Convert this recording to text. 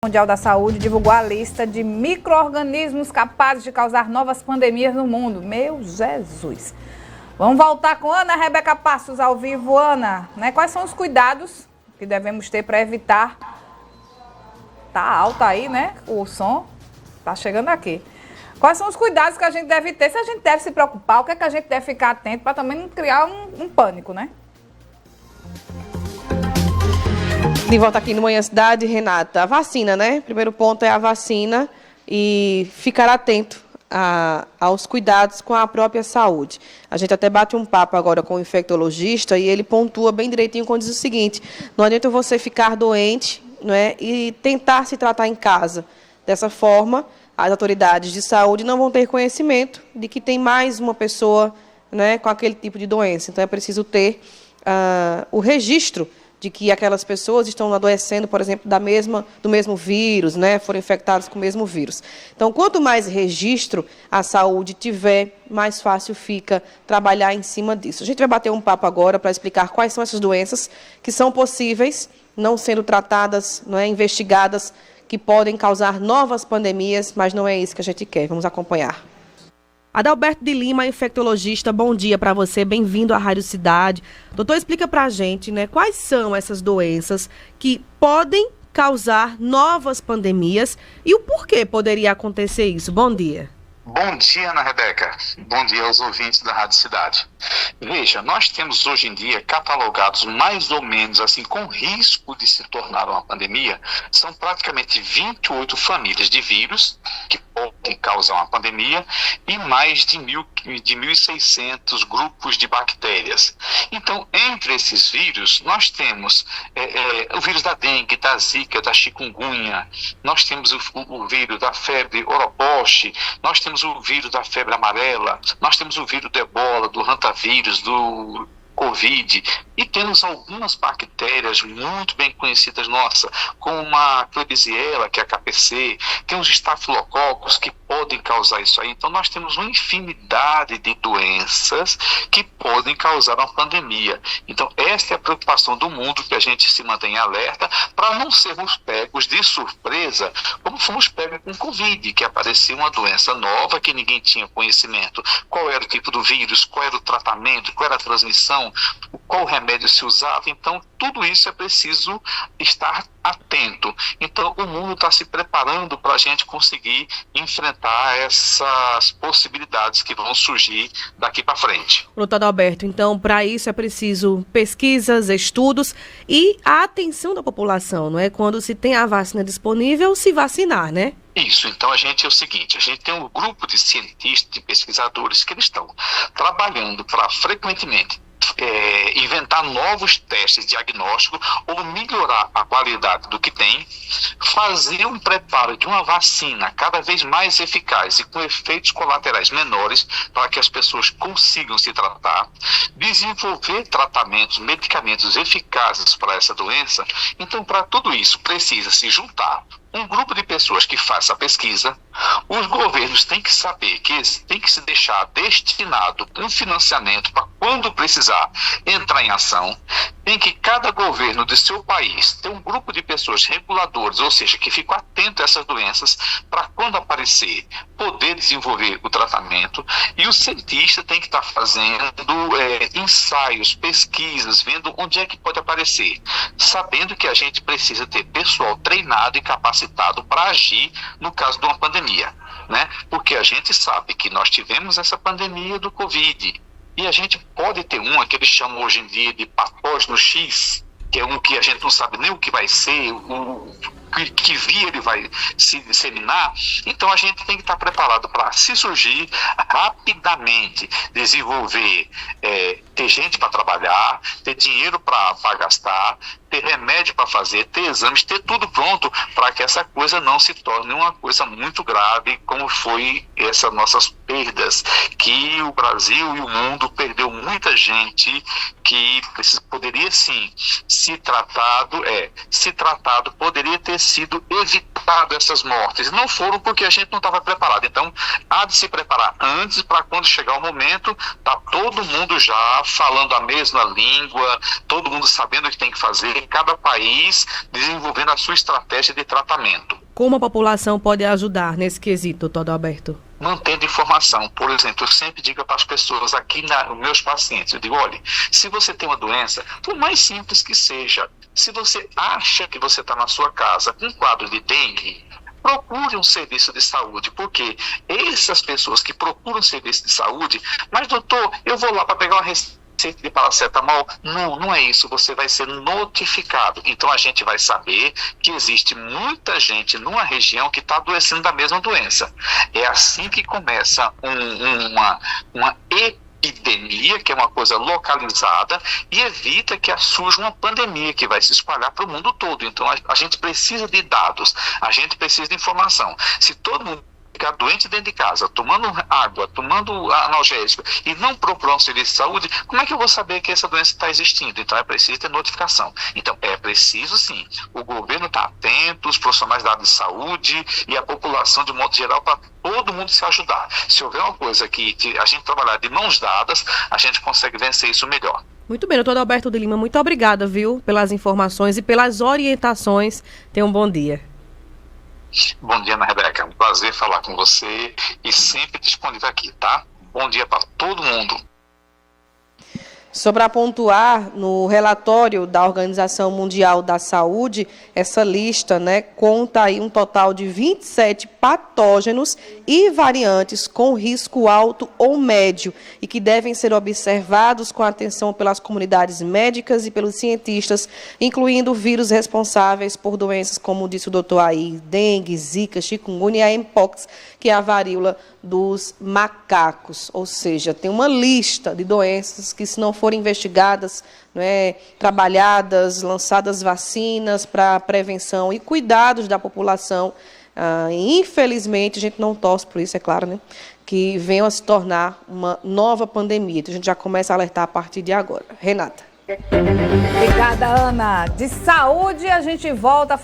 Mundial da Saúde divulgou a lista de micro-organismos capazes de causar novas pandemias no mundo. Meu Jesus! Vamos voltar com Ana Rebeca Passos ao vivo. Ana, quais são os cuidados que devemos ter para evitar... Tá alto aí, né? O som tá chegando aqui. Quais são os cuidados que a gente deve ter? Se a gente deve se preocupar, o que é que a gente deve ficar atento para também não criar um pânico, né? De volta aqui no Manhã Cidade, Renata. A vacina, né? Primeiro ponto é a vacina e ficar atento aos cuidados com a própria saúde. A gente até bate um papo agora com o infectologista e ele pontua bem direitinho quando diz o seguinte: não adianta você ficar doente, não é, e tentar se tratar em casa. Dessa forma, as autoridades de saúde não vão ter conhecimento de que tem mais uma pessoa, né, com aquele tipo de doença. Então, é preciso ter o registro de que aquelas pessoas estão adoecendo, por exemplo, do mesmo vírus, né, foram infectadas com o mesmo vírus. Então, quanto mais registro a saúde tiver, mais fácil fica trabalhar em cima disso. A gente vai bater um papo agora para explicar quais são essas doenças que são possíveis, não sendo tratadas, não é, investigadas, que podem causar novas pandemias, mas não é isso que a gente quer. Vamos acompanhar. Adalberto de Lima, infectologista, bom dia para você, bem-vindo à Rádio Cidade. Doutor, explica para a gente, né, quais são essas doenças que podem causar novas pandemias e o porquê poderia acontecer isso. Bom dia. Bom dia, Ana Rebeca. Bom dia aos ouvintes da Rádio Cidade. Veja, nós temos hoje em dia catalogados mais ou menos assim, com risco de se tornar uma pandemia, são praticamente 28 famílias de vírus que podem causar uma pandemia e mais de 1.600 grupos de bactérias. Então, entre esses vírus, nós temos o vírus da dengue, da zika, da chikungunya, nós temos o vírus da febre oropoche, nós temos o vírus da febre amarela, nós temos o vírus do ebola, do hantavírus, do Covid, e temos algumas bactérias muito bem conhecidas nossas, como a Klebsiella, que é a KPC, tem os estafilococos que podem causar isso aí. Então nós temos uma infinidade de doenças que podem causar uma pandemia. Então esta é a preocupação do mundo, que a gente se mantém alerta para não sermos pegos de surpresa, como fomos pegos com o Covid, que apareceu uma doença nova que ninguém tinha conhecimento. Qual era o tipo do vírus, qual era o tratamento, qual era a transmissão, qual remédio se usava. Então tudo isso é preciso estar atento. Então o mundo está se preparando para a gente conseguir enfrentar essas possibilidades que vão surgir daqui para frente. Doutor Adalberto, então para isso é preciso pesquisas, estudos e a atenção da população, não é? Quando se tem a vacina disponível, se vacinar, né? Isso, então a gente tem um grupo de cientistas, de pesquisadores que eles estão trabalhando para frequentemente inventar novos testes diagnósticos ou melhorar a qualidade do que tem, fazer um preparo de uma vacina cada vez mais eficaz e com efeitos colaterais menores para que as pessoas consigam se tratar, desenvolver tratamentos, medicamentos eficazes para essa doença. Então, para tudo isso, precisa se juntar um grupo de pessoas que faça a pesquisa. Os governos têm que saber que tem que se deixar destinado um financiamento para quando precisar entrar em ação. Tem que cada governo de seu país ter um grupo de pessoas reguladores, ou seja, que ficam atentos a essas doenças para quando aparecer poder desenvolver o tratamento. E o cientista tem que estar fazendo ensaios, pesquisas, vendo onde é que pode aparecer, sabendo que a gente precisa ter pessoal treinado e capacitado para agir no caso de uma pandemia, né? Porque a gente sabe que nós tivemos essa pandemia do Covid e a gente pode ter uma que eles chamam hoje em dia de patógeno X, que é um que a gente não sabe nem o que vai ser, que via ele vai se disseminar. Então a gente tem que estar preparado para, se surgir, rapidamente desenvolver, ter gente para trabalhar, ter dinheiro para gastar, ter remédio para fazer, ter exames, ter tudo pronto para que essa coisa não se torne uma coisa muito grave, como foi essas nossas perdas, que o Brasil e o mundo perdeu muita gente que poderia sim, se tratado, poderia ter sido evitado essas mortes. Não foram porque a gente não estava preparado. Então, há de se preparar antes para quando chegar o momento, tá todo mundo já falando a mesma língua, todo mundo sabendo o que tem que fazer, em cada país desenvolvendo a sua estratégia de tratamento. Como a população pode ajudar nesse quesito, doutor Adalberto? Mantendo informação. Por exemplo, eu sempre digo para as pessoas aqui, os meus pacientes, eu digo, olha, se você tem uma doença, por mais simples que seja, se você acha que você está na sua casa com um quadro de dengue, procure um serviço de saúde, porque essas pessoas que procuram serviço de saúde, mas doutor, eu vou lá para pegar uma receita de paracetamol, não é isso, você vai ser notificado, então a gente vai saber que existe muita gente numa região que está adoecendo da mesma doença. É assim que começa uma epidemia, que é uma coisa localizada, e evita que surja uma pandemia que vai se espalhar para o mundo todo. Então a gente precisa de dados, a gente precisa de informação. Se todo mundo ficar doente dentro de casa, tomando água, tomando analgésico e não procurar um serviço de saúde, como é que eu vou saber que essa doença está existindo? Então é preciso ter notificação. Então é preciso sim, o governo está atento, os profissionais da área de saúde e a população de modo geral, para todo mundo se ajudar. Se houver uma coisa que a gente trabalhar de mãos dadas, a gente consegue vencer isso melhor. Muito bem, doutor Adalberto de Lima, muito obrigada, viu, pelas informações e pelas orientações. Tenha um bom dia. Bom dia, Ana Rebeca. É um prazer falar com você e sempre disponível aqui, tá? Bom dia para todo mundo. Sobre a pontuar no relatório da Organização Mundial da Saúde, essa lista, conta aí um total de 27 patógenos e variantes com risco alto ou médio e que devem ser observados com atenção pelas comunidades médicas e pelos cientistas, incluindo vírus responsáveis por doenças como disse o doutor aí, dengue, zika, chikungunya e mpox, que é a varíola dos macacos. Ou seja, tem uma lista de doenças que, se não forem investigadas, trabalhadas, lançadas vacinas para prevenção e cuidados da população, infelizmente, a gente não torce por isso, é claro, que venham a se tornar uma nova pandemia. Então, a gente já começa a alertar a partir de agora. Renata. Obrigada, Ana. De saúde, a gente volta